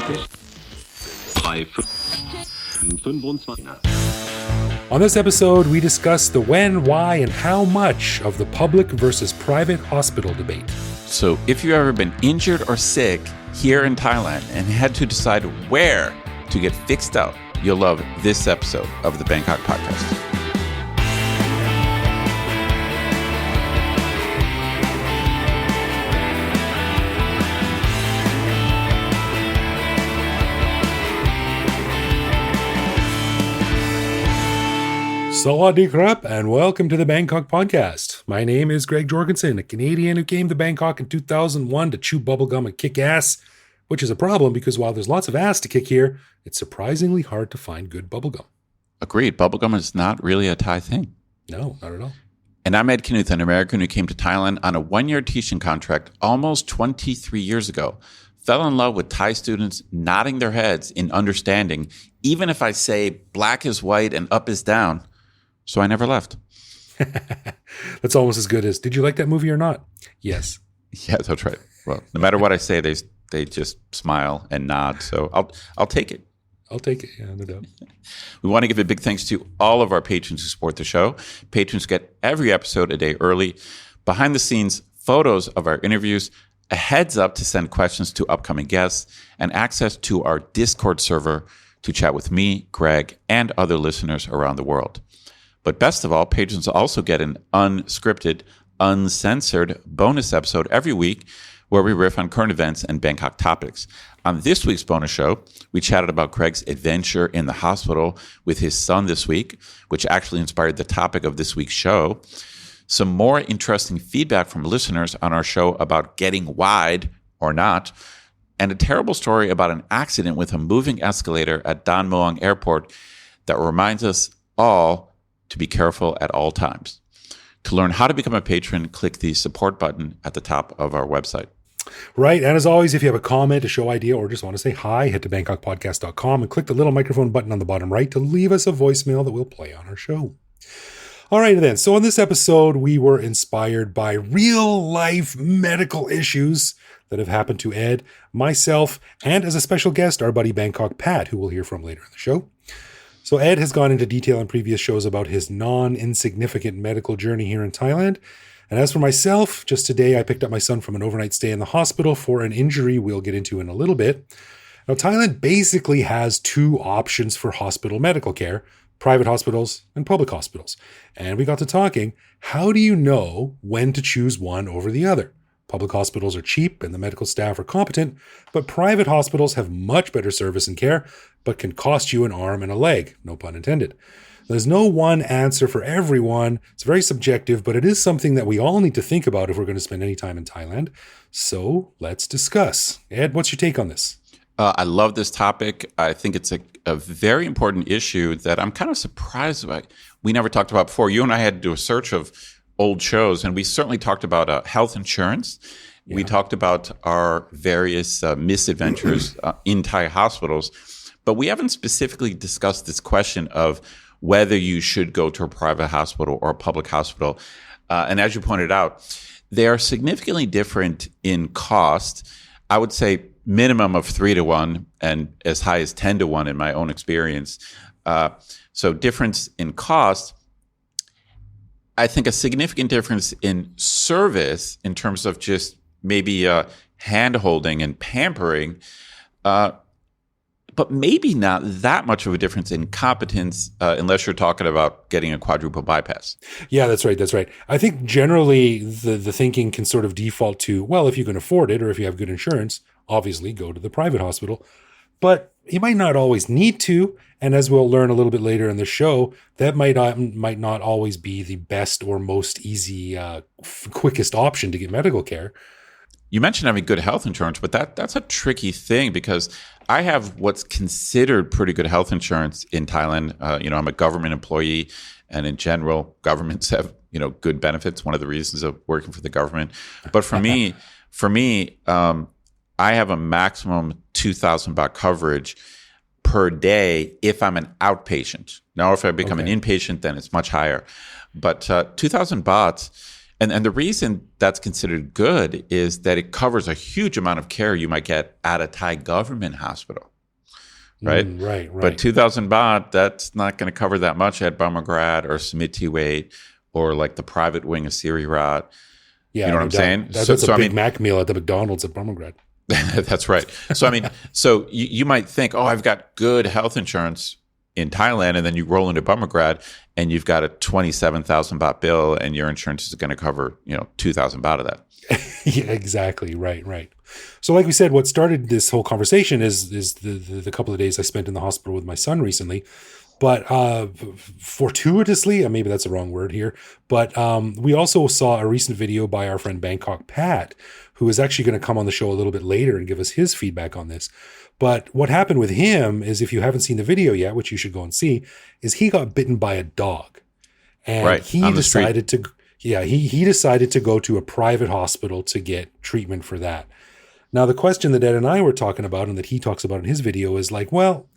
On this episode, we discuss the when, why, and how much of the public versus private hospital debate. So if you've ever been injured or sick here in Thailand and had to decide where to get fixed out, you'll love this episode of the Bangkok Podcast. Sawadee krap, and welcome to the Bangkok Podcast. My name is Greg Jorgensen, a Canadian who came to Bangkok in 2001 to chew bubblegum and kick ass, which is a problem because while there's lots of ass to kick here, it's surprisingly hard to find good bubblegum. Agreed. Bubblegum is not really a Thai thing. No, not at all. And I'm Ed Knuth, an American who came to Thailand on a one-year teaching contract almost 23 years ago. Fell in love with Thai students nodding their heads in understanding, even if I say black is white and up is down. So I never left. That's almost as good as, did you like that movie or not? Yes. Yeah, that's right. Well, no matter what I say, they just smile and nod. So I'll take it. I'll take it. Yeah, no doubt. We want to give a big thanks to all of our patrons who support the show. Patrons get every episode a day early, behind the scenes photos of our interviews, a heads up to send questions to upcoming guests, and access to our Discord server to chat with me, Greg, and other listeners around the world. But best of all, patrons also get an unscripted, uncensored bonus episode every week where we riff on current events and Bangkok topics. On this week's bonus show, we chatted about Craig's adventure in the hospital with his son this week, which actually inspired the topic of this week's show. Some more interesting feedback from listeners on our show about getting wide or not, and a terrible story about an accident with a moving escalator at Don Mueang Airport that reminds us all to be careful at all times. To learn how to become a patron, click the support button at the top of our website. Right. And as always, if you have a comment, a show idea, or just want to say hi, head to bangkokpodcast.com and click the little microphone button on the bottom right to leave us a voicemail that we'll play on our show. All right, then. So on this episode, we were inspired by real life medical issues that have happened to Ed, myself, and as a special guest, our buddy Bangkok Pat, who we'll hear from later in the show. So Ed has gone into detail in previous shows about his non-insignificant medical journey here in Thailand. And as for myself, just today I picked up my son from an overnight stay in the hospital for an injury we'll get into in a little bit. Now, Thailand basically has two options for hospital medical care: private hospitals and public hospitals. And we got to talking, how do you know when to choose one over the other? Public hospitals are cheap and the medical staff are competent, but private hospitals have much better service and care, but can cost you an arm and a leg, no pun intended. There's no one answer for everyone. It's very subjective, but it is something that we all need to think about if we're going to spend any time in Thailand. So let's discuss. Ed, what's your take on this? I love this topic. I think it's a very important issue that I'm kind of surprised by. We never talked about before. You and I had to do a search of old shows, and we certainly talked about health insurance. Yeah. We talked about our various misadventures in Thai hospitals, but we haven't specifically discussed this question of whether you should go to a private hospital or a public hospital. And as you pointed out, they are significantly different in cost. I would say minimum of 3-to-1 and as high as 10-to-1 in my own experience. So difference in cost. I think a significant difference in service in terms of just maybe hand-holding and pampering, but maybe not that much of a difference in competence unless you're talking about getting a quadruple bypass. Yeah, that's right. That's right. I think generally the thinking can sort of default to, well, if you can afford it or if you have good insurance, obviously go to the private hospital. But you might not always need to. And as we'll learn a little bit later in the show, that might not always be the best or most easy, quickest option to get medical care. You mentioned having good health insurance, but that's a tricky thing because I have what's considered pretty good health insurance in Thailand. I'm a government employee, and in general, governments have good benefits. One of the reasons of working for the government. But for me, I have a maximum 2,000 baht coverage per day if I'm an outpatient. Now, if I become an inpatient, then it's much higher. But 2,000 bahts And the reason that's considered good is that it covers a huge amount of care you might get at a Thai government hospital, right? Right. But 2,000 baht, that's not going to cover that much at Bumrungrad or Smithiwait or like the private wing of Sirirat. Yeah, you know what I'm saying? That's a Big Mac meal at the McDonald's at Bumrungrad. That's right. So, I mean, so you might think, oh, I've got good health insurance in Thailand, and then you roll into Bumrungrad and you've got a 27,000 baht bill and your insurance is going to cover, 2,000 baht of that. Yeah, exactly. Right. So like we said, what started this whole conversation is the couple of days I spent in the hospital with my son recently. But fortuitously, maybe that's the wrong word here, but we also saw a recent video by our friend Bangkok Pat, who is actually going to come on the show a little bit later and give us his feedback on this. But what happened with him is, if you haven't seen the video yet, which you should go and see, is he got bitten by a dog. And he decided to go to a private hospital to get treatment for that. Now, the question that Ed and I were talking about and that he talks about in his video is like, well,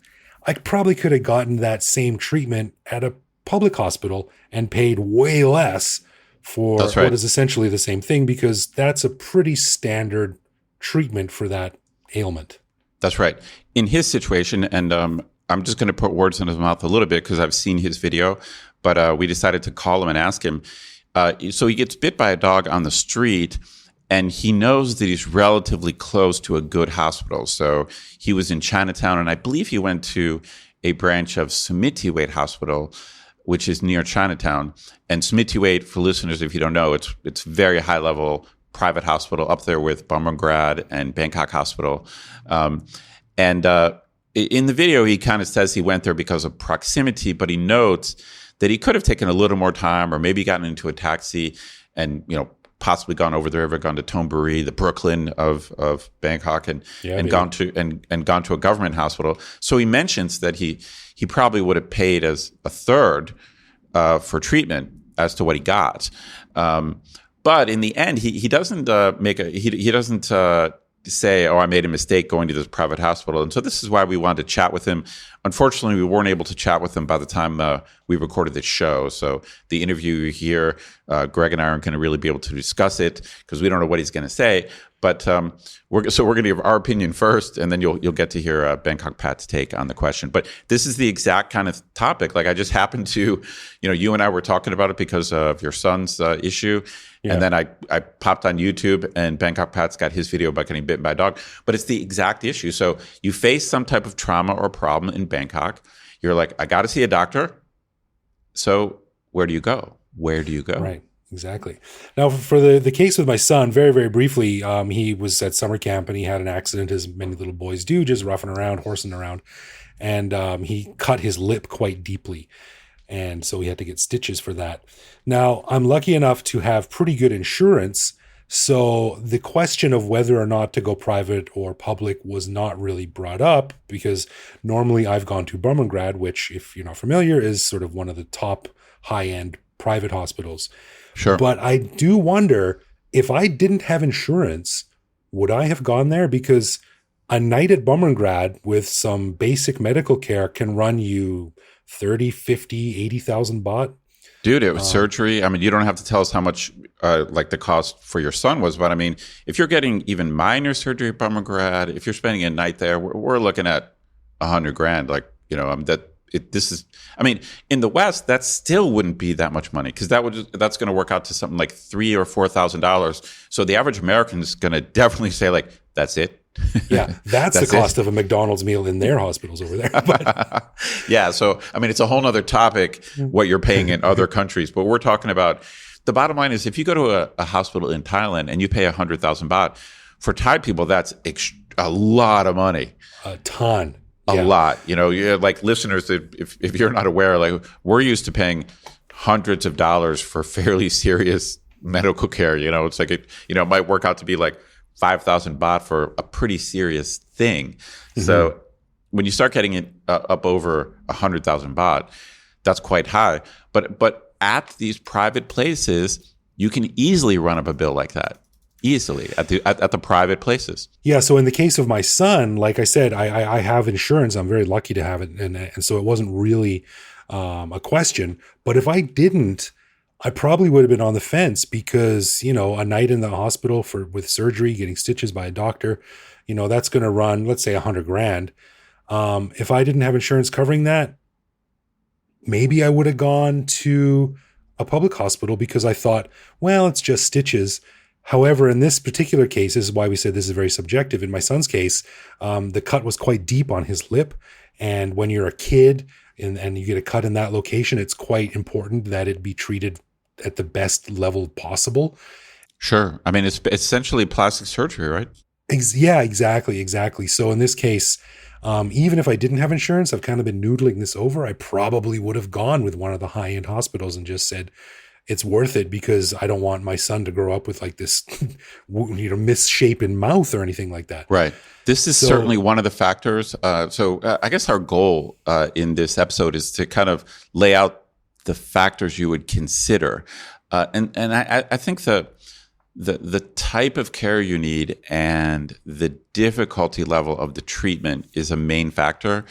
I probably could have gotten that same treatment at a public hospital and paid way less for what is essentially the same thing, because that's a pretty standard treatment for that ailment. That's right. In his situation, and I'm just going to put words in his mouth a little bit because I've seen his video, but we decided to call him and ask him. So he gets bit by a dog on the street, and he knows that he's relatively close to a good hospital. So he was in Chinatown, and I believe he went to a branch of Smithiwait Hospital, which is near Chinatown. And Smithiwait, for listeners, if you don't know, it's very high level private hospital up there with Bumrungrad and Bangkok Hospital. In the video, he kind of says he went there because of proximity, but he notes that he could have taken a little more time, or maybe gotten into a taxi and, possibly gone over the river, gone to Thonburi, the Brooklyn of Bangkok, and gone to a government hospital. So he mentions that he probably would have paid as a third for treatment as to what he got. But in the end, he doesn't he doesn't say, oh, I made a mistake going to this private hospital. And so this is why we wanted to chat with him. Unfortunately, we weren't able to chat with him by the time we recorded this show. So the interview you hear, Greg and I aren't going to really be able to discuss it because we don't know what he's going to say. But we're going to give our opinion first, and then you'll get to hear Bangkok Pat's take on the question. But this is the exact kind of topic. Like, I just happened to, you and I were talking about it because of your son's issue. Yeah. And then I popped on YouTube, and Bangkok Pat's got his video about getting bitten by a dog. But it's the exact issue. So you face some type of trauma or problem in Bangkok. You're like, I got to see a doctor. So where do you go? Right. Exactly. Now, for the case with my son, very, very briefly, he was at summer camp and he had an accident, as many little boys do, just roughing around, horsing around. And he cut his lip quite deeply. And so he had to get stitches for that. Now, I'm lucky enough to have pretty good insurance. So the question of whether or not to go private or public was not really brought up, because normally I've gone to Bumrungrad, which, if you're not familiar, is sort of one of the top high-end private hospitals. Sure. But I do wonder, if I didn't have insurance, would I have gone there? Because a night at Bumrungrad with some basic medical care can run you 30, 50, 80,000 baht. Dude, it was surgery. I mean, you don't have to tell us how much like the cost for your son was, but I mean, if you're getting even minor surgery at Bumrungrad, if you're spending a night there, we're looking at 100 grand. Like, in the West, that still wouldn't be that much money, because that's going to work out to something like $3,000 or $4,000. So the average American is going to definitely say, like, that's it. Yeah, that's the cost of a McDonald's meal in their hospitals over there. But. Yeah, so I mean, it's a whole other topic what you're paying in other countries, but we're talking about the bottom line is, if you go to a hospital in Thailand and you pay 100,000 baht, for Thai people, that's a lot of money. A ton. A lot. Like, listeners, if you're not aware, like, we're used to paying hundreds of dollars for fairly serious medical care. It's like, it might work out to be like 5,000 baht for a pretty serious thing. Mm-hmm. So when you start getting it up over 100,000 baht, that's quite high. But at these private places, you can easily run up a bill like that. Easily at the private places. Yeah. So in the case of my son, like I said, I have insurance. I'm very lucky to have it. And so it wasn't really a question. But if I didn't, I probably would have been on the fence because, a night in the hospital with surgery, getting stitches by a doctor, that's going to run, let's say, 100 grand. If I didn't have insurance covering that, maybe I would have gone to a public hospital because I thought, well, it's just stitches. However, in this particular case, this is why we said this is very subjective. In my son's case, the cut was quite deep on his lip. And when you're a kid and you get a cut in that location, it's quite important that it be treated at the best level possible. Sure. I mean, it's essentially plastic surgery, right? Yeah, exactly. So in this case, even if I didn't have insurance, I've kind of been noodling this over. I probably would have gone with one of the high-end hospitals and just said, it's worth it because I don't want my son to grow up with like this, misshapen mouth or anything like that. Right. This is certainly one of the factors. I guess our goal in this episode is to kind of lay out the factors you would consider. And I think the type of care you need and the difficulty level of the treatment is a main factor.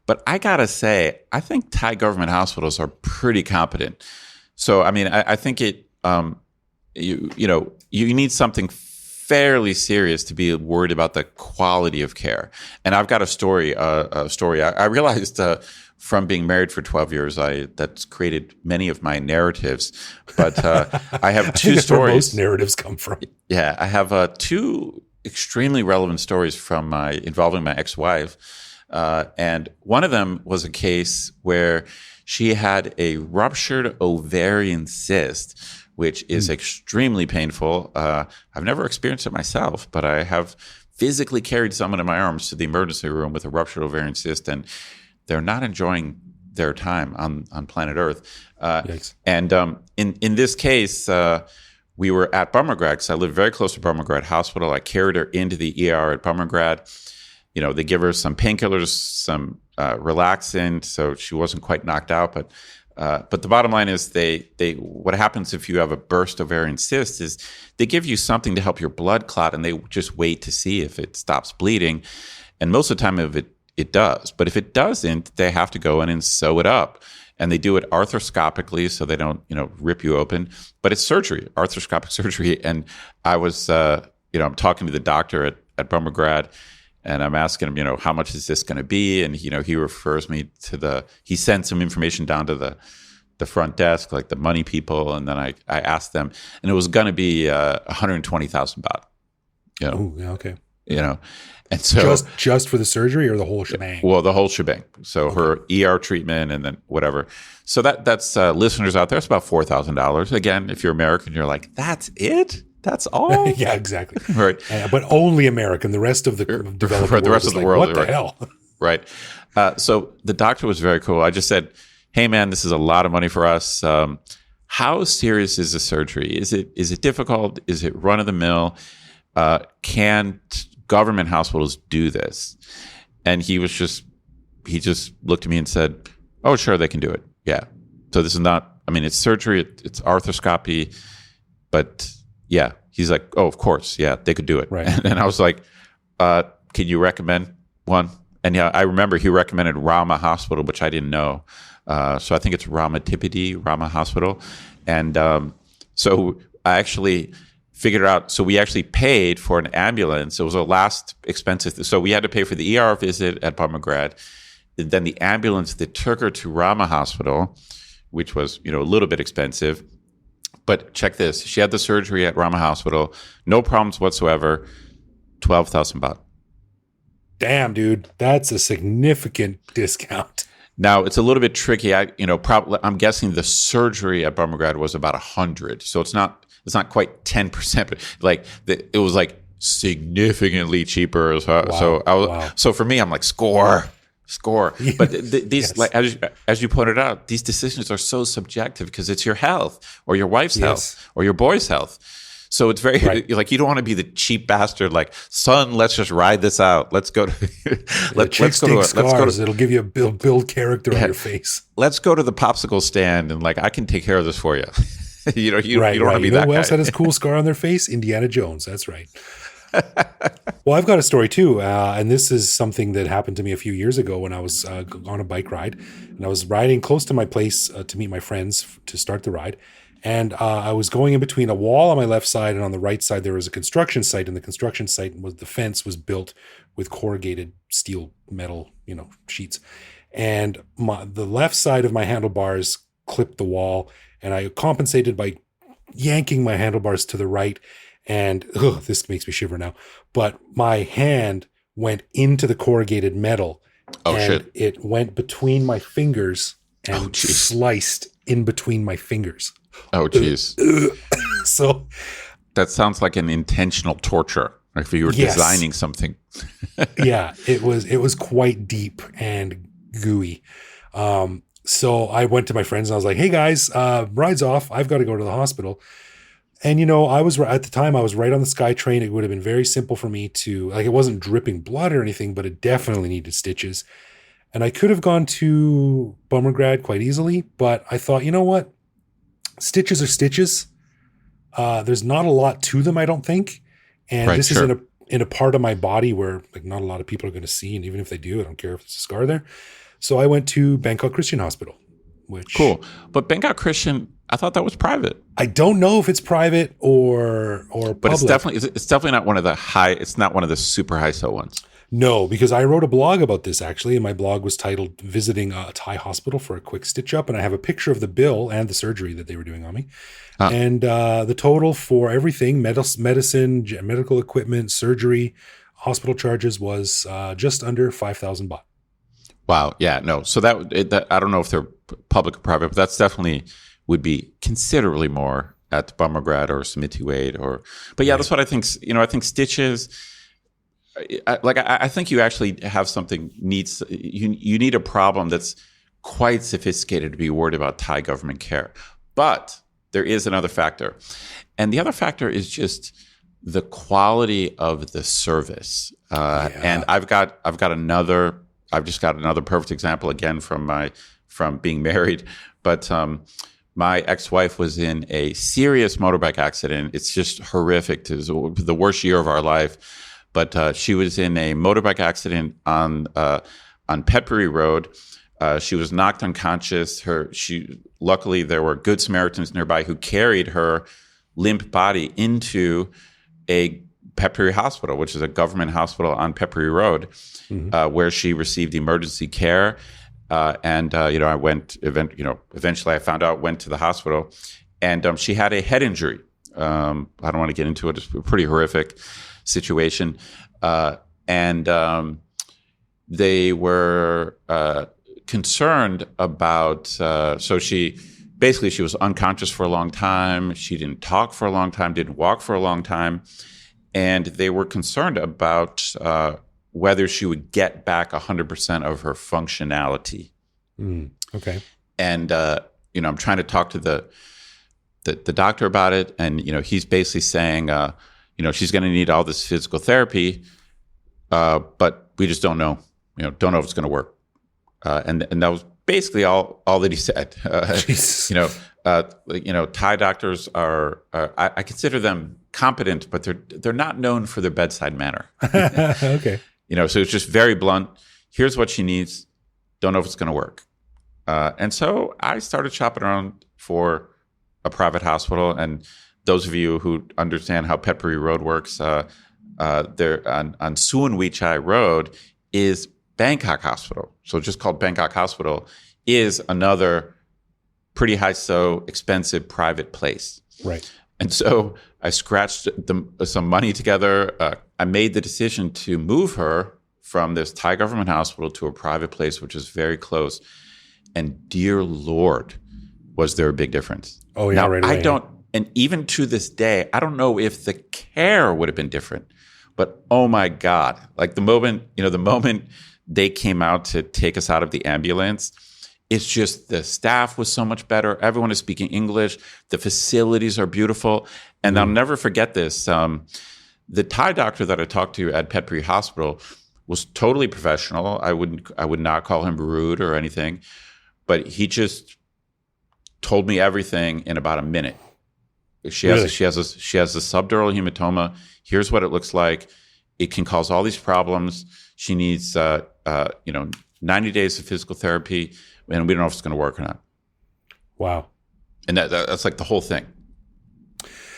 But I got to say, I think Thai government hospitals are pretty competent. So, I mean, I think you need something fairly serious to be worried about the quality of care. And I've got a story. I realized from being married for 12 years, that's created many of my narratives. But I have two stories. Where most narratives come from. Yeah, I have two extremely relevant stories from involving my ex-wife. And one of them was a case where she had a ruptured ovarian cyst, which is extremely painful. I've never experienced it myself, but I have physically carried someone in my arms to the emergency room with a ruptured ovarian cyst, and they're not enjoying their time on planet Earth. And in this case, we were at Bumrungrad, because I live very close to Bumrungrad Hospital. I carried her into the ER at Bumrungrad. They give her some painkillers, some relaxant, so she wasn't quite knocked out. But the bottom line is, what happens if you have a burst ovarian cyst is they give you something to help your blood clot, and they just wait to see if it stops bleeding. And most of the time, if it does. But if it doesn't, they have to go in and sew it up. And they do it arthroscopically, so they don't, rip you open. But it's surgery, arthroscopic surgery. And I was, I'm talking to the doctor at Bumrungrad, and I'm asking him, how much is this going to be? And, he refers me to he sends some information down to the front desk, like the money people. And then I asked them, and it was going to be 120,000 baht. Oh, yeah, okay. And so just for the surgery or the whole shebang? Well, the whole shebang. So her ER treatment and then whatever. So that's listeners out there, it's about $4,000. Again, if you're American, you're like, that's it? That's all? Yeah, exactly. Right. But only American. The rest of the developed world, the rest of the world, what the hell? Right. So the doctor was very cool. I just said, hey, man, this is a lot of money for us. How serious is the surgery? Is it difficult? Is it run of the mill? Can government hospitals do this? And he just looked at me and said, oh, sure, they can do it. Yeah. So this is not, it's surgery, it's arthroscopy, but yeah. He's like, oh, of course. Yeah, they could do it. Right. And I was like, can you recommend one? And yeah, I remember he recommended Rama Hospital, which I didn't know. So I think it's Rama Hospital. And so I actually figured out, so we actually paid for an ambulance. It was a last expensive. So we had to pay for the ER visit at Bumrungrad. Then the ambulance that took her to Rama Hospital, which was, a little bit expensive. But check this. She had the surgery at Rama Hospital. No problems whatsoever. 12,000 baht. Damn, dude. That's a significant discount. Now, it's a little bit tricky. I'm guessing the surgery at Bumrungrad was about 100. So it's not quite 10%, but it was significantly cheaper. So for me, I'm like, score. Yeah. But these, yes. As you pointed out, these decisions are so subjective because it's your health or your wife's health or your boy's health. So it's very you don't want to be the cheap bastard. Like, son, let's just ride this out. Let's go to let's go to. It'll give you a build character on your face. Let's go to the popsicle stand and I can take care of this for you. you don't want to be that guy. Who else had his cool scar on their face? Indiana Jones. That's right. Well, I've got a story too, and this is something that happened to me a few years ago when I was on a bike ride, and I was riding close to my place to meet my friends to start the ride, And I was going in between a wall on my left side, and on the right side there was a construction site, and the construction site was the fence was built with corrugated steel metal, sheets. And the left side of my handlebars clipped the wall, and I compensated by yanking my handlebars to the right. And this makes me shiver now. But my hand went into the corrugated metal. Oh, and shit. It went between my fingers and sliced in between my fingers. Oh, jeez. So that sounds like an intentional torture. Like if you were designing something. Yeah, it was quite deep and gooey. So I went to my friends and I was like, "Hey guys, ride's off. I've got to go to the hospital." And I was at the time I was right on the SkyTrain. It would have been very simple for me to, like, it wasn't dripping blood or anything, but it definitely needed stitches. And I could have gone to Bumrungrad quite easily, but I thought, you know what? Stitches are stitches. There's not a lot to them, I don't think. And this is in a part of my body where, like, not a lot of people are going to see. And even if they do, I don't care if it's a scar there. So I went to Bangkok Christian Hospital, which... Cool. But Bangkok Christian, I thought that was private. I don't know if it's private or but public. It's definitely not one of the super high so ones. No, because I wrote a blog about this, actually, and my blog was titled Visiting a Thai Hospital for a Quick Stitch Up, and I have a picture of the bill and the surgery that they were doing on me. And the total for everything, medicine, medical equipment, surgery, hospital charges was just under 5,000 baht. Wow. Yeah, no. So that I don't know if they're public or private, but that's definitely would be considerably more at Bumrungrad or Smithy Wade but yeah, that's what I think. I think stitches... I think you actually have something you need a problem that's quite sophisticated to be worried about Thai government care. But there is another factor. And the other factor is just the quality of the service. And I've just got another perfect example again from being married. But my ex-wife was in a serious motorbike accident. It's just horrific. It was the worst year of our life. But she was in a motorbike accident on Phetchaburi Road. She was knocked unconscious. Luckily, there were good Samaritans nearby who carried her limp body into a Phetchaburi hospital, which is a government hospital on Phetchaburi Road, where she received emergency care. I went. Eventually, I found out. Went to the hospital, and she had a head injury. I don't want to get into it. It's pretty horrific situation, and they were concerned about. So she was unconscious for a long time. She didn't talk for a long time. Didn't walk for a long time, and they were concerned about whether she would get back 100% of her functionality. Okay. And I'm trying to talk to the doctor about it, and he's basically saying. She's going to need all this physical therapy, but we just don't know. Don't know if it's going to work. And that was basically all that he said. Thai doctors are I consider them competent, but they're not known for their bedside manner. Okay. So it's just very blunt. Here's what she needs. Don't know if it's going to work. And so I started shopping around for a private hospital. And those of you who understand how Phetchaburi Road works, there on Suan Wichai Road is Bangkok Hospital. So just called Bangkok Hospital is another pretty high-so expensive private place. Right. And so I scratched some money together. I made the decision to move her from this Thai government hospital to a private place, which is very close. And dear Lord, was there a big difference. Oh, yeah, now, right away. I don't, and even to this day, I don't know if the care would have been different. But oh my God, like the moment they came out to take us out of the ambulance, it's just the staff was so much better. Everyone is speaking English. The facilities are beautiful. And I'll never forget this. The Thai doctor that I talked to at Phetchaburi Hospital was totally professional. I would not call him rude or anything, but he just told me everything in about a minute. She has a subdural hematoma. Here's what it looks like. It can cause all these problems. She needs 90 days of physical therapy, and we don't know if it's going to work or not. Wow. And that's like the whole thing,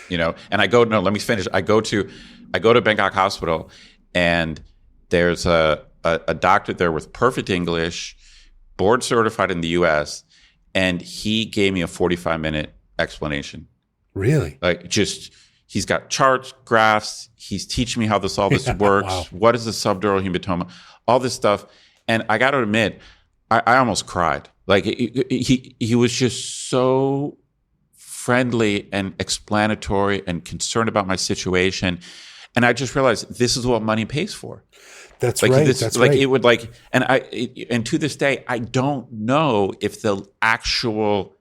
and I go, no, let me finish. I go to Bangkok Hospital, and there's a doctor there with perfect English, board certified in the US, and he gave me a 45-minute explanation. Really? Like, just, he's got charts, graphs, he's teaching me how all this works. Wow. What is the subdural hematoma, all this stuff. And I got to admit, I almost cried. Like, he was just so friendly and explanatory and concerned about my situation. And I just realized this is what money pays for. That's like, right. This, that's like right. It would like, and to this day, I don't know if the actual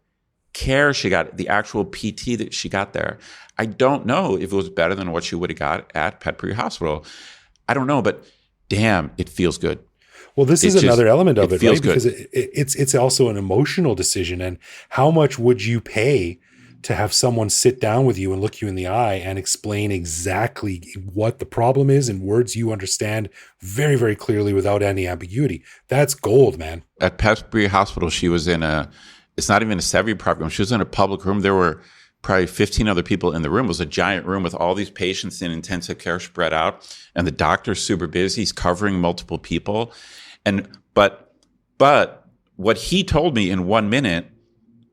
care she got, the actual PT that she got there, I don't know if it was better than what she would have got at Petbury Hospital. I don't know, but damn, it feels good. Well, this is another element of it, right? Good. Because it's also an emotional decision. And how much would you pay to have someone sit down with you and look you in the eye and explain exactly what the problem is in words you understand very, very clearly without any ambiguity? That's gold, man. At Petbury Hospital, she was it's not even a Sevi program. She was in a public room. There were probably 15 other people in the room. It was a giant room with all these patients in intensive care spread out. And the doctor's super busy. He's covering multiple people. But what he told me in 1 minute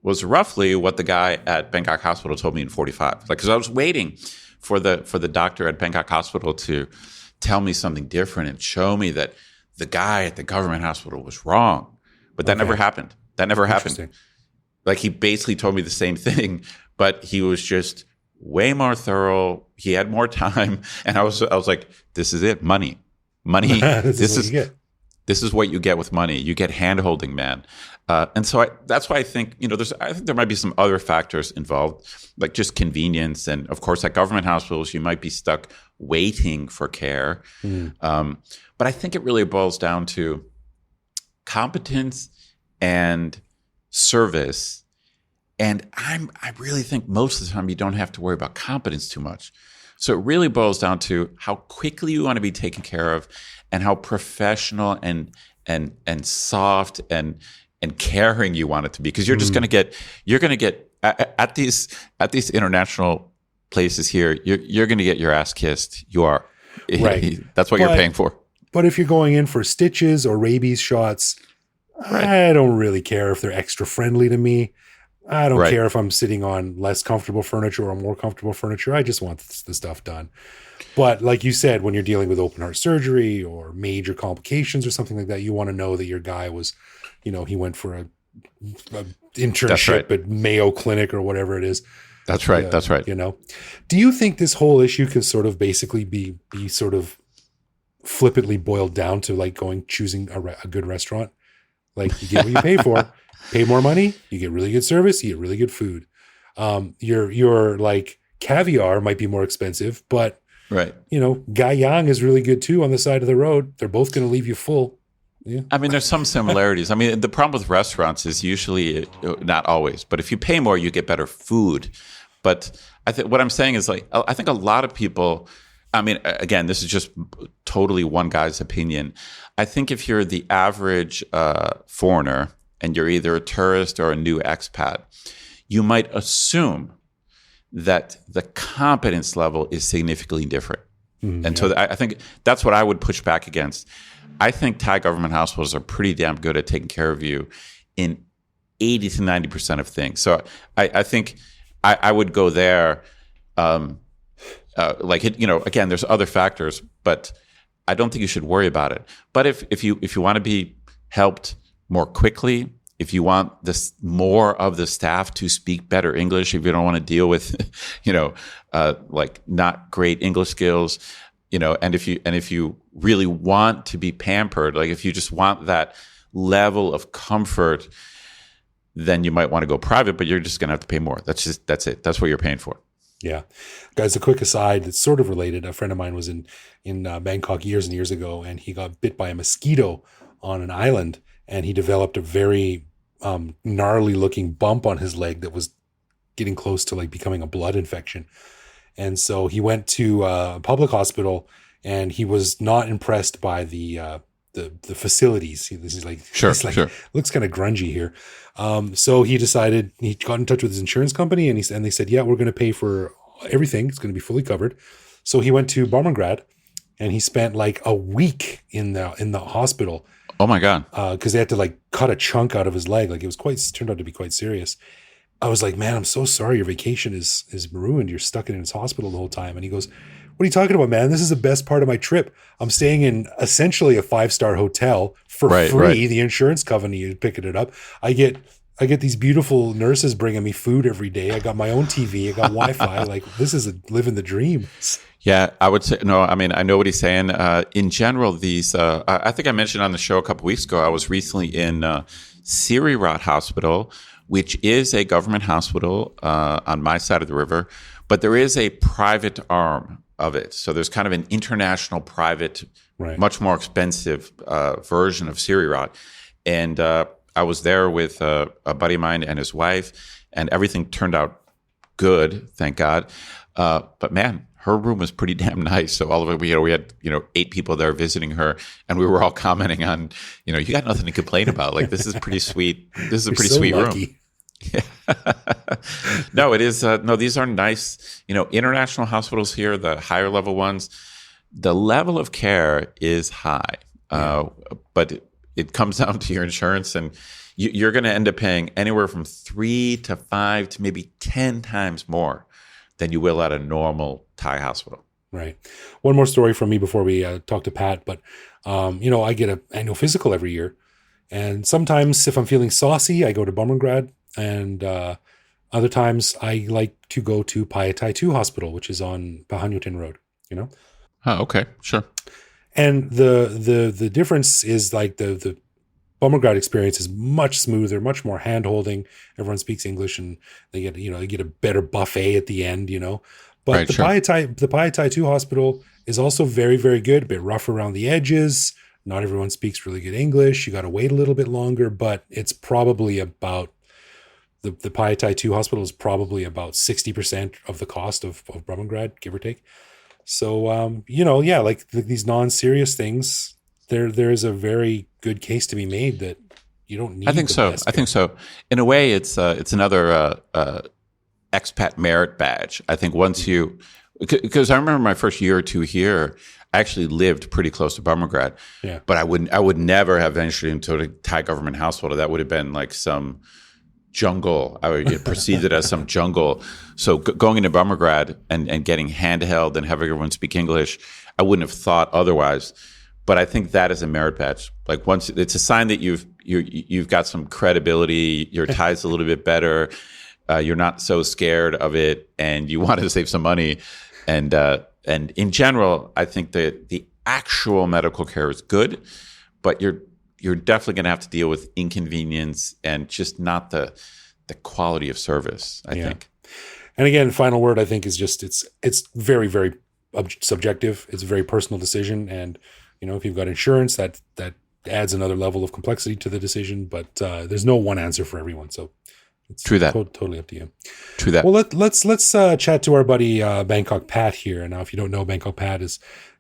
was roughly what the guy at Bangkok Hospital told me in 45. Like, because I was waiting for the doctor at Bangkok Hospital to tell me something different and show me that the guy at the government hospital was wrong. But that never happened. That never happened. Like, he basically told me the same thing, but he was just way more thorough. He had more time, and I was like, this is it, money. This is what you get with money. You get hand-holding, man. And so that's why I think, I think there might be some other factors involved, like just convenience. And of course, at government hospitals, you might be stuck waiting for care. But I think it really boils down to competence and service. And I really think most of the time you don't have to worry about competence too much. So it really boils down to how quickly you want to be taken care of, and how professional and soft and caring you want it to be, because you're just going to get at these international places here, you're going to get your ass kissed. You are. Right. That's what you're paying for. But if you're going in for stitches or rabies shots, I don't really care if they're extra friendly to me. I don't care if I'm sitting on less comfortable furniture or more comfortable furniture. I just want the stuff done. But like you said, when you're dealing with open heart surgery or major complications or something like that, you want to know that your guy was, he went for a internship at Mayo Clinic or whatever it is. That's right. That's right. Do you think this whole issue can sort of basically be sort of flippantly boiled down to choosing a good restaurant? Like, you get what you pay for. Pay more money, you get really good service, you get really good food. Your like caviar might be more expensive, but Gai Yang is really good too on the side of the road. They're both going to leave you full. Yeah. I mean, there's some similarities. I mean, the problem with restaurants is usually, not always, but if you pay more, you get better food. But I think what I'm saying is, like, I think a lot of people, I mean, again, this is just totally one guy's opinion. I think if you're the average foreigner, and you're either a tourist or a new expat, you might assume that the competence level is significantly different. So I think that's what I would push back against. I think Thai government hospitals are pretty damn good at taking care of you in 80 to 90% of things. So I think I would go there. Again, there's other factors, but I don't think you should worry about it. But if you want to be helped more quickly, if you want more of the staff to speak better English, if you don't want to deal with, like not great English skills, and if you really want to be pampered, like if you just want that level of comfort, then you might want to go private, but you're just going to have to pay more. That's it. That's what you're paying for. Yeah. Guys, a quick aside that's sort of related. A friend of mine was in Bangkok years and years ago, and he got bit by a mosquito on an island. And he developed a very gnarly looking bump on his leg that was getting close to like becoming a blood infection. And so he went to a public hospital, and he was not impressed by the the facilities. This is like Sure, he's like sure. looks kind of grungy here. So he decided he got in touch with his insurance company and they said, yeah, we're going to pay for everything. It's going to be fully covered. So he went to Bumrungrad and he spent like a week in the hospital. Oh my God. Because they had to like cut a chunk out of his leg. Like it was turned out to be quite serious. I was like, man, I'm so sorry. Your vacation is ruined. You're stuck in his hospital the whole time. And he goes, what are you talking about, man? This is the best part of my trip. I'm staying in essentially a 5-star hotel for free. Right. The insurance company is picking it up. I get these beautiful nurses bringing me food every day. I got my own TV. I got Wi-Fi. Like this is living the dream. Yeah, I would say no. I mean, I know what he's saying. In general, these. I think I mentioned on the show a couple weeks ago. I was recently in Bumrungrad Hospital, which is a government hospital on my side of the river, but there is a private arm of it. So there's kind of an international private, much more expensive version of Bumrungrad. And I was there with a buddy of mine and his wife, and everything turned out good, thank God. But man, her room was pretty damn nice. So all of it, we had 8 people there visiting her, and we were all commenting on, you got nothing to complain about. Like this is pretty sweet. This is a pretty sweet lucky. room. Yeah. No, it is. No, these are nice. International hospitals here, the higher level ones, the level of care is high, but it comes down to your insurance, and you're going to end up paying anywhere from 3 to 5 to maybe 10 times more than you will at a normal Thai hospital. Right. One more story from me before we talk to Pat, but I get an annual physical every year, and sometimes if I'm feeling saucy, I go to Bumrungrad. And other times I like to go to Thai 2 Hospital, which is on Pahanyutin Road, Oh, okay. Sure. And the difference is like the Bumrungrad experience is much smoother, much more hand-holding. Everyone speaks English and they get a better buffet at the end, But Right, the Thai 2 Hospital is also very, very good, a bit rough around the edges. Not everyone speaks really good English. You got to wait a little bit longer, but it's probably about the Thai 2 Hospital is probably about 60% of the cost of Bumrungrad, give or take. So, like these non-serious things, there is a very good case to be made that you don't need. I think so. I think so. In a way, it's another expat merit badge. I think once you, because I remember my first year or two here, I actually lived pretty close to Bumrungrad. Yeah. But I would never have ventured into a Thai government hospital. That would have been like some jungle. I would perceive it as some jungle. So going into Bumrungrad and getting handheld and having everyone speak English, I wouldn't have thought otherwise. But I think that is a merit badge. Like once it's a sign that you've got some credibility. Your Thai's a little bit better. You're not so scared of it, and you want to save some money. And in general, I think that the actual medical care is good, but you're definitely going to have to deal with inconvenience and just not the quality of service, I think. And again, final word, I think, is just it's very, very subjective. It's a very personal decision. And, if you've got insurance, that adds another level of complexity to the decision. But there's no one answer for everyone. So it's True that. Totally up to you. True that. Well, let's chat to our buddy Bangkok Pat here. And now, if you don't know, Bangkok Pat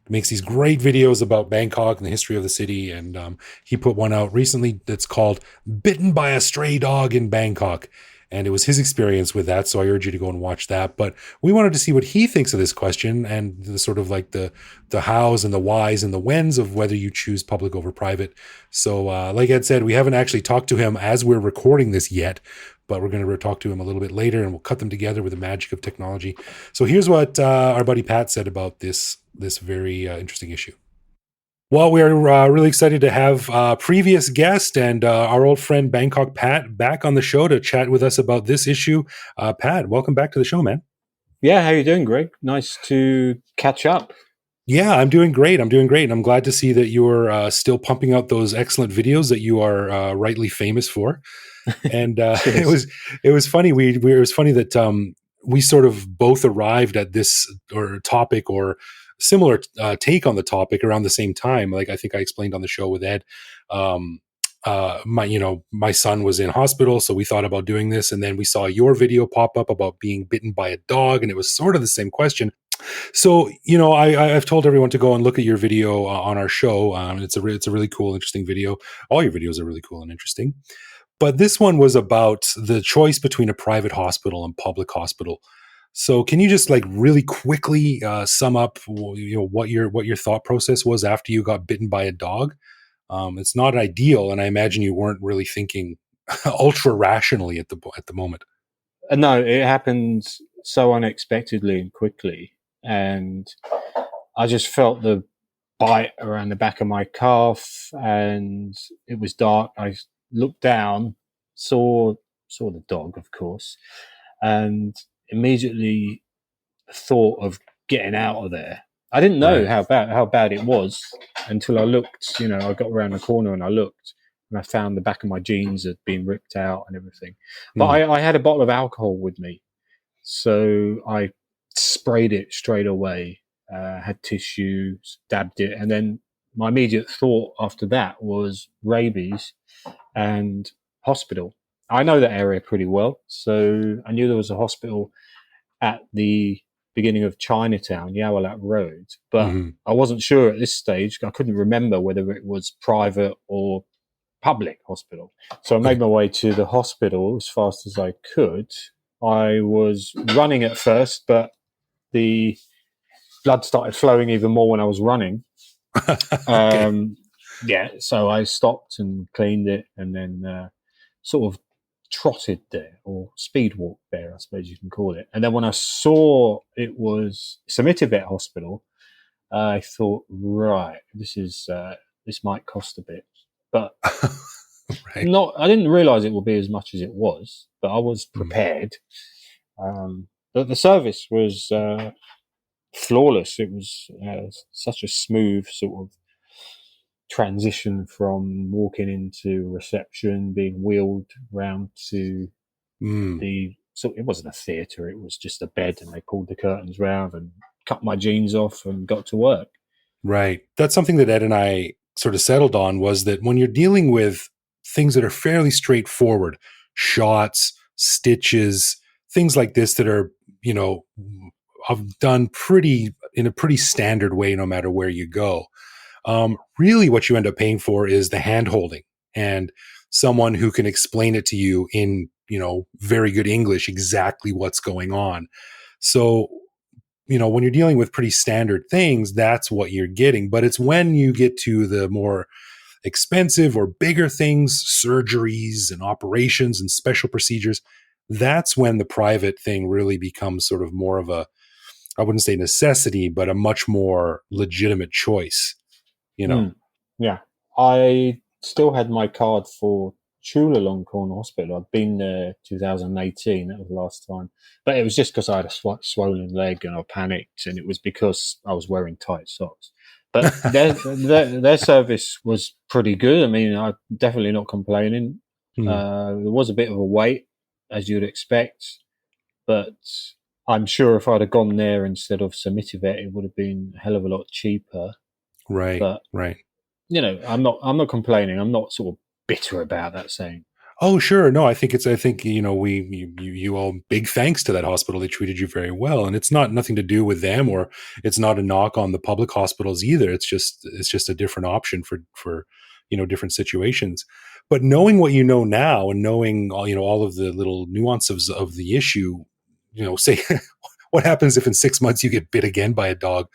makes these great videos about Bangkok and the history of the city. And he put one out recently that's called Bitten by a Stray Dog in Bangkok. And it was his experience with that. So I urge you to go and watch that. But we wanted to see what he thinks of this question and the sort of like the hows and the whys and the whens of whether you choose public over private. So like Ed said, we haven't actually talked to him as we're recording this yet, but we're going to talk to him a little bit later and we'll cut them together with the magic of technology. So here's what our buddy Pat said about this very interesting issue. Well, we are really excited to have previous guest and our old friend Bangkok Pat back on the show to chat with us about this issue. Pat, welcome back to the show, man. Yeah, how you doing, Greg? Nice to catch up. Yeah, I'm doing great. And I'm glad to see that you're still pumping out those excellent videos that you are rightly famous for. And it was funny. It was funny that we sort of both arrived at this or topic or similar take on the topic around the same time. Like I think I explained on the show with Ed, my son was in hospital, so we thought about doing this, and then we saw your video pop up about being bitten by a dog, and it was sort of the same question. So, I've told everyone to go and look at your video on our show. It's a really cool, interesting video. All your videos are really cool and interesting. But this one was about the choice between a private hospital and public hospital. So, can you just like really quickly sum up, what your thought process was after you got bitten by a dog? It's not ideal, and I imagine you weren't really thinking ultra rationally at the moment. No, it happened so unexpectedly and quickly, and I just felt the bite around the back of my calf, and it was dark. I looked down, saw the dog, of course, and immediately thought of getting out of there. I didn't know Right. how bad it was until I looked. I got around the corner and I looked, and I found the back of my jeans had been ripped out and everything. But Mm. I had a bottle of alcohol with me, so I sprayed it straight away. Had tissues, dabbed it, and then my immediate thought after that was rabies and hospital. I know that area pretty well, so I knew there was a hospital at the beginning of Chinatown, Yawalat Road, but Hmm. I wasn't sure at this stage. I couldn't remember whether it was private or public hospital. So I made Okay. my way to the hospital as fast as I could. I was running at first, but the blood started flowing even more when I was running. Okay. Yeah, so I stopped and cleaned it, and then sort of trotted there, or speed walked there, I suppose you can call it. And then when I saw it was Sumitivet Hospital, I thought, right, this might cost a bit, but Right. not. I didn't realise it would be as much as it was, but I was Mm. prepared. The service was flawless. It was such a smooth sort of transition from walking into reception, being wheeled round to Mm. so it wasn't a theatre, it was just a bed, and they pulled the curtains round and cut my jeans off and got to work. Right. That's something that Ed and I sort of settled on, was that when you're dealing with things that are fairly straightforward, shots, stitches, things like this that are, you know, done pretty in a pretty standard way, no matter where you go. Really, what you end up paying for is the hand holding and someone who can explain it to you in, very good English, exactly what's going on. So, when you're dealing with pretty standard things, that's what you're getting. But it's when you get to the more expensive or bigger things, surgeries and operations and special procedures, that's when the private thing really becomes sort of more of a, I wouldn't say necessity, but a much more legitimate choice, you know. Mm. Yeah, I still had my card for Chulalongkorn Hospital. I'd been there 2018. That was the last time, but it was just because I had a swollen leg and I panicked, and it was because I was wearing tight socks. But their service was pretty good. I mean, I'm definitely not complaining. Hmm. There was a bit of a wait, as you'd expect, but I'm sure if I'd have gone there instead of Sumitivet, it would have been a hell of a lot cheaper. Right, But right. I'm not complaining. I'm not sort of bitter about that saying. Oh, sure. No, I think, you all big thanks to that hospital. They treated you very well. And it's not nothing to do with them, or it's not a knock on the public hospitals either. It's just a different option for, different situations. But knowing what you know now and knowing all of the little nuances of the issue, say, what happens if in 6 months you get bit again by a dog?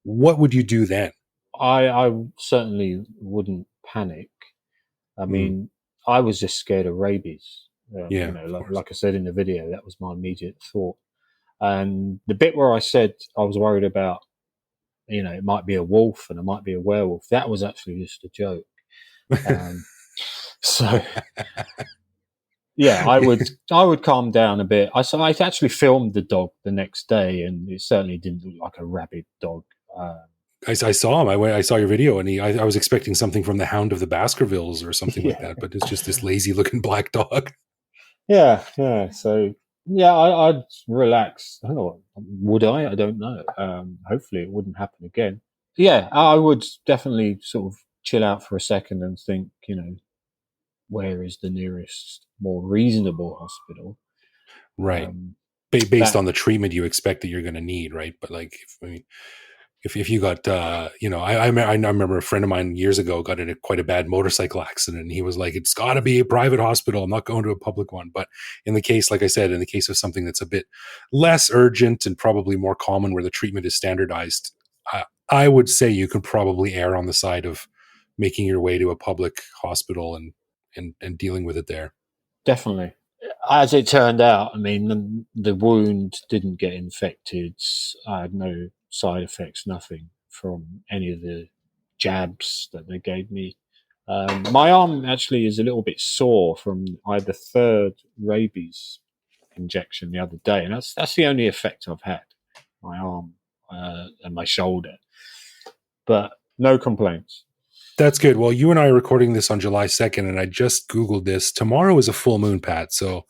What would you do then? I certainly wouldn't panic. I Mm, mean, I was just scared of rabies. yeah, of course. Like I said in the video, that was my immediate thought. And the bit where I said I was worried about, it might be a wolf and it might be a werewolf, that was actually just a joke. Um, so yeah, I would calm down a bit. I actually filmed the dog the next day, and it certainly didn't look like a rabid dog. Um, I saw him. I saw your video, and I was expecting something from the Hound of the Baskervilles or something like yeah, that, but it's just this lazy looking black dog. yeah. So yeah, I'd relax. I don't know. Would I? I don't know. Hopefully, it wouldn't happen again. Yeah, I would definitely sort of chill out for a second and think. Where is the nearest more reasonable hospital? Right. based on the treatment you expect that you're going to need, right? But like, if you got, I remember a friend of mine years ago got in quite a bad motorcycle accident, and he was like, "It's got to be a private hospital. I'm not going to a public one." But in the case, like I said, in the case of something that's a bit less urgent and probably more common, where the treatment is standardized, I would say you could probably err on the side of making your way to a public hospital and dealing with it there. Definitely. As it turned out, I mean, the wound didn't get infected. I had no side effects, nothing from any of the jabs that they gave me. My arm actually is a little bit sore from I had the third rabies injection the other day, and that's the only effect I've had. My arm and my shoulder, but no complaints. That's good. Well, you and I are recording this on July 2nd, and I just Googled this. Tomorrow is a full moon, Pat. So,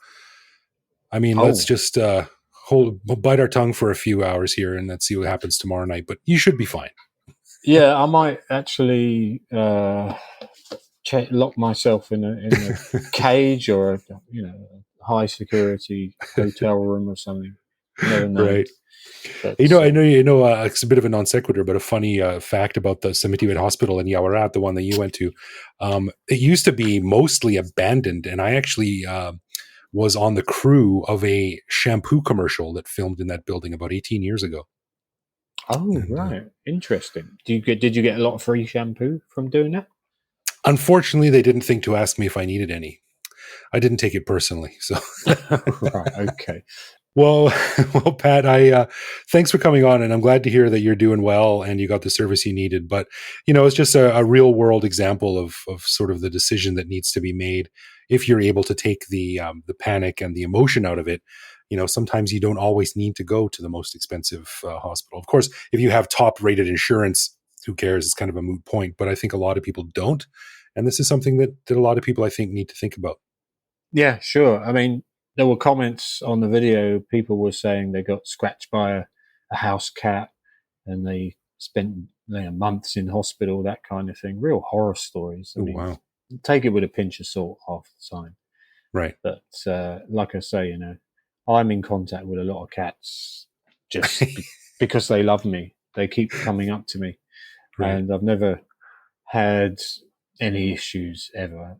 I mean, let's just bite our tongue for a few hours here, and let's see what happens tomorrow night. But you should be fine. Yeah, I might actually lock myself in a cage or a high security hotel room or something. Never know. Right. But, I know it's a bit of a non sequitur, but a funny fact about the Cemetery Hospital in Yawarat, the one that you went to. It used to be mostly abandoned, and I actually was on the crew of a shampoo commercial that filmed in that building about 18 years ago. Oh, and, right. Interesting. Did you get a lot of free shampoo from doing that? Unfortunately, they didn't think to ask me if I needed any. I didn't take it personally. So, right. Okay. Well, Pat, thanks for coming on, and I'm glad to hear that you're doing well and you got the service you needed. But, it's just a real world example of sort of the decision that needs to be made if you're able to take the panic and the emotion out of it. Sometimes you don't always need to go to the most expensive hospital. Of course, if you have top rated insurance, who cares? It's kind of a moot point, but I think a lot of people don't. And this is something that a lot of people, I think, need to think about. Yeah, sure. I mean, there were comments on the video. People were saying they got scratched by a house cat and they spent months in hospital, that kind of thing. Real horror stories. I mean, wow. Take it with a pinch of salt half the time. Right. But like I say, I'm in contact with a lot of cats just because they love me. They keep coming up to me. Right. And I've never had any issues ever.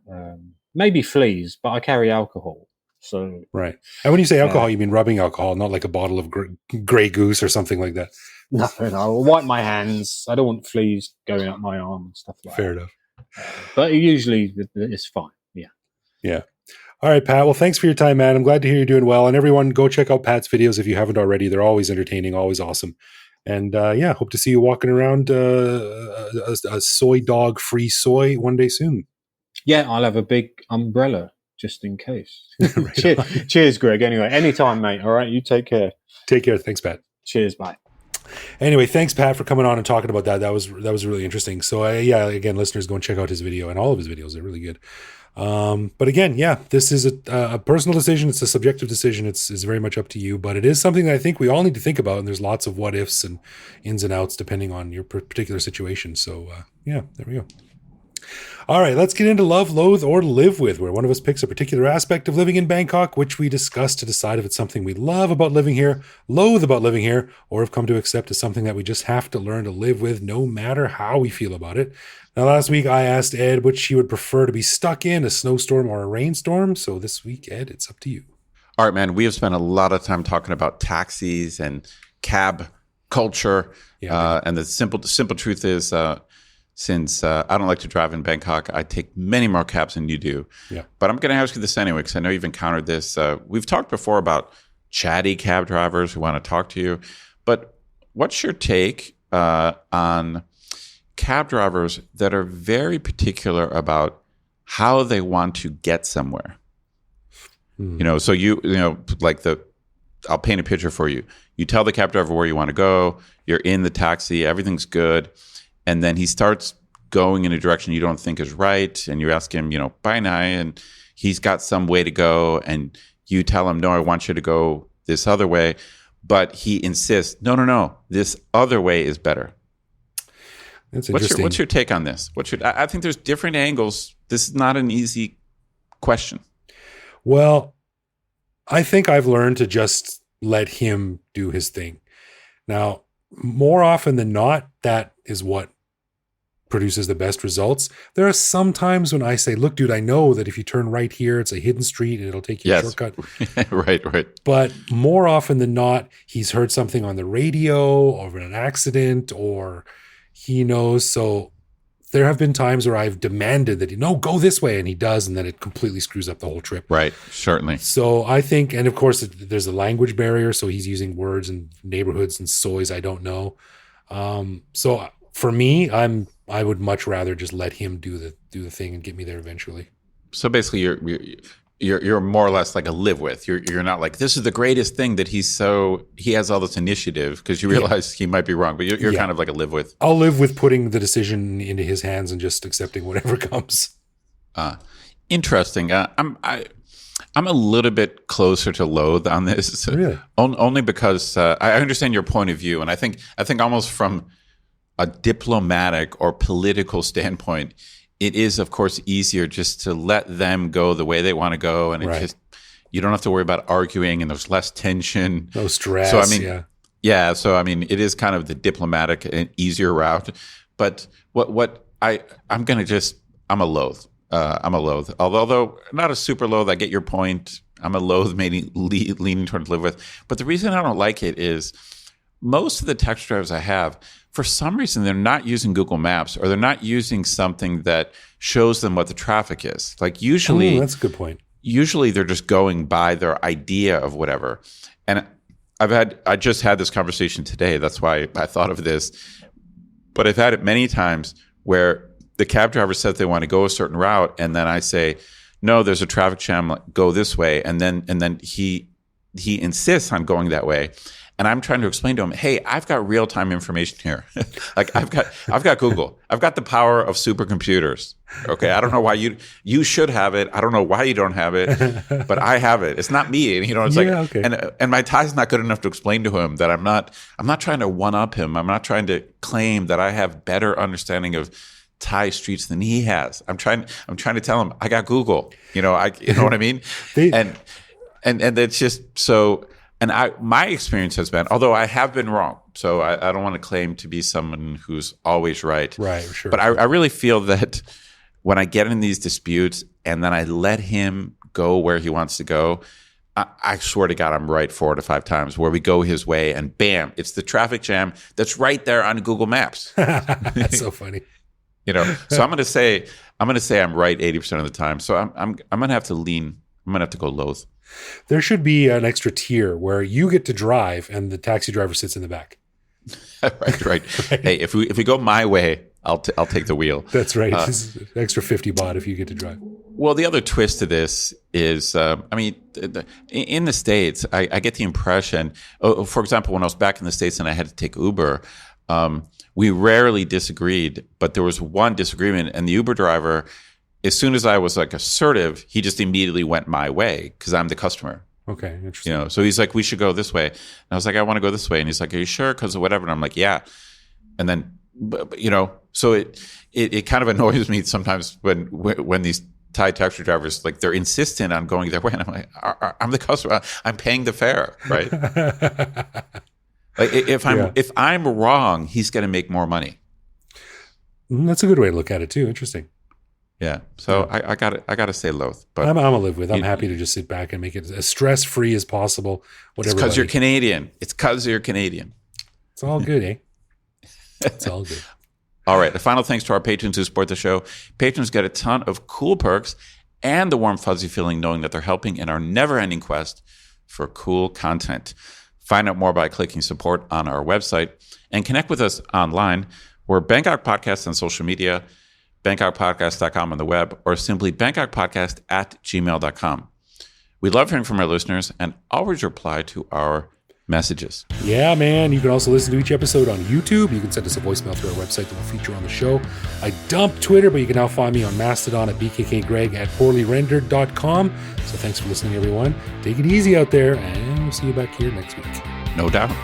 Maybe fleas, but I carry alcohol. So right. And when you say alcohol, you mean rubbing alcohol, not like a bottle of Grey Goose or something like that. No, I'll wipe my hands. I don't want fleas going up my arm and stuff like that. Fair enough. But usually it's fine. Yeah. Yeah. All right, Pat. Well, thanks for your time, man. I'm glad to hear you're doing well. And everyone, go check out Pat's videos if you haven't already. They're always entertaining, always awesome. And hope to see you walking around a soy dog free soy one day soon. Yeah, I'll have a big umbrella just in case. Cheers, Greg. Anyway, anytime, mate. All right, you take care. Take care. Thanks, Pat. Cheers. Bye. Anyway, thanks, Pat, for coming on and talking about that. That was really interesting. So, again, listeners, go and check out his video and all of his videos. They're really good. But again, this is a personal decision. It's a subjective decision. It's very much up to you, but it is something that I think we all need to think about. And there's lots of what ifs and ins and outs depending on your particular situation. So, there we go. All right, let's get into love, loathe, or live with, where one of us picks a particular aspect of living in Bangkok, which we discuss to decide if it's something we love about living here, loathe about living here, or have come to accept as something that we just have to learn to live with no matter how we feel about it. Now, last week I asked Ed which he would prefer to be stuck in, a snowstorm or a rainstorm. So this week, Ed, it's up to you. All right, man, we have spent a lot of time talking about taxis and cab culture. And the simple truth is, since I don't like to drive in Bangkok, I take many more cabs than you do. Yeah. But I'm going to ask you this anyway, because I know you've encountered this. We've talked before about chatty cab drivers who want to talk to you. But what's your take on cab drivers that are very particular about how they want to get somewhere? So I'll paint a picture for you. You tell the cab driver where you want to go. You're in the taxi. Everything's good. And then he starts going in a direction you don't think is right. And you ask him, bye, Nai. And he's got some way to go. And you tell him, no, I want you to go this other way. But he insists, no, this other way is better. That's interesting. What's your take on this? I think there's different angles. This is not an easy question. Well, I think I've learned to just let him do his thing. Now, more often than not, that is what produces the best results. There are some times when I say, look, dude, I know that if you turn right here, it's a hidden street and it'll take you a shortcut. Right. But more often than not, he's heard something on the radio or an accident, or he knows. So there have been times where I've demanded that, go this way, and he does, and then it completely screws up the whole trip. Right, certainly. So I think, and of course, there's a language barrier, so he's using words and neighborhoods and soys I don't know. So for me, I would much rather just let him do the thing and get me there eventually. So basically, you're more or less like a live with. You're not like, this is the greatest thing that he has all this initiative, because you realize he might be wrong, but you're kind of like a live with. I'll live with putting the decision into his hands and just accepting whatever comes. Interesting. I'm a little bit closer to loathe on this. Really? Only because I understand your point of view, and I think almost from a diplomatic or political standpoint, it is, of course, easier just to let them go the way they want to go, and you don't have to worry about arguing, and there's less tension, no stress. So So it is kind of the diplomatic and easier route. But I'm a loathe. I'm a loathe, although not a super loathe. I get your point. I'm a loathe, maybe leaning toward live with. But the reason I don't like it is most of the taxi drivers I have, for some reason, they're not using Google Maps, or they're not using something that shows them what the traffic is. Like usually, that's a good point. Usually they're just going by their idea of whatever. And I just had this conversation today. That's why I thought of this. But I've had it many times where the cab driver says they want to go a certain route, and then I say, no, there's a traffic jam, go this way. And then he insists on going that way. And I'm trying to explain to him, hey, I've got real-time information here. Like I've got Google. I've got the power of supercomputers. Okay, I don't know why you should have it. I don't know why you don't have it, but I have it. It's not me. And it's and my Thai's not good enough to explain to him that I'm not trying to one-up him. I'm not trying to claim that I have better understanding of Thai streets than he has. I'm trying to tell him I got Google. You know what I mean? And it's just so. And my experience has been, although I have been wrong, so I don't want to claim to be someone who's always right. Right, sure. But I really feel that when I get in these disputes and then I let him go where he wants to go, I swear to God, I'm right 4 to 5 times where we go his way and bam, it's the traffic jam that's right there on Google Maps. That's so funny. So I'm going to say I'm right 80% of the time. So I'm going to have to lean. I'm going to have to go loathe. There should be an extra tier where you get to drive and the taxi driver sits in the back. Right. Hey, if we go my way, I'll take the wheel. That's right. Extra 50 baht if you get to drive. Well, the other twist to this is, in the States, I get the impression, for example, when I was back in the States and I had to take Uber, we rarely disagreed, but there was one disagreement, and the Uber driver, as soon as I was like assertive, he just immediately went my way because I'm the customer. Okay, interesting. So he's like, we should go this way. And I was like, I want to go this way. And he's like, are you sure? Because of whatever. And I'm like, yeah. And then, so it kind of annoys me sometimes when these Thai taxi drivers, like they're insistent on going their way. And I'm like, I'm the customer. I'm paying the fare, right? Like if I'm wrong, he's going to make more money. That's a good way to look at it too. Interesting. Yeah, so I got to say loathe, but I'm a live with. I'm happy to just sit back and make it as stress free as possible. Whatever. It's because you're Canadian. It's because you're Canadian. It's all good, eh? It's all good. All right. The final thanks to our patrons who support the show. Patrons get a ton of cool perks and the warm fuzzy feeling knowing that they're helping in our never-ending quest for cool content. Find out more by clicking support on our website and connect with us online. We're Bangkok Podcast on social media, BangkokPodcast.com on the web, or simply BangkokPodcast@gmail.com. We love hearing from our listeners and always reply to our messages. Yeah, man. You can also listen to each episode on YouTube. You can send us a voicemail through our website that will feature on the show. I dumped Twitter, but you can now find me on Mastodon at bkkgreg at poorlyrendered.com. So thanks for listening, everyone. Take it easy out there, and we'll see you back here next week. No doubt.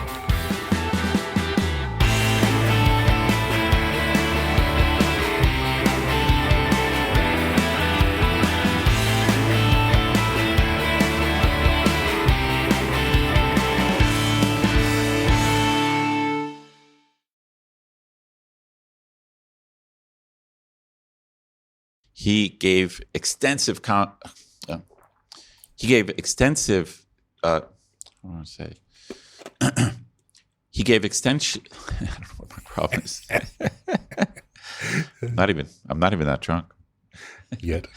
He gave extensive he gave extensive I want to say he gave extension I don't know what my problem is. I'm not even that drunk Yet.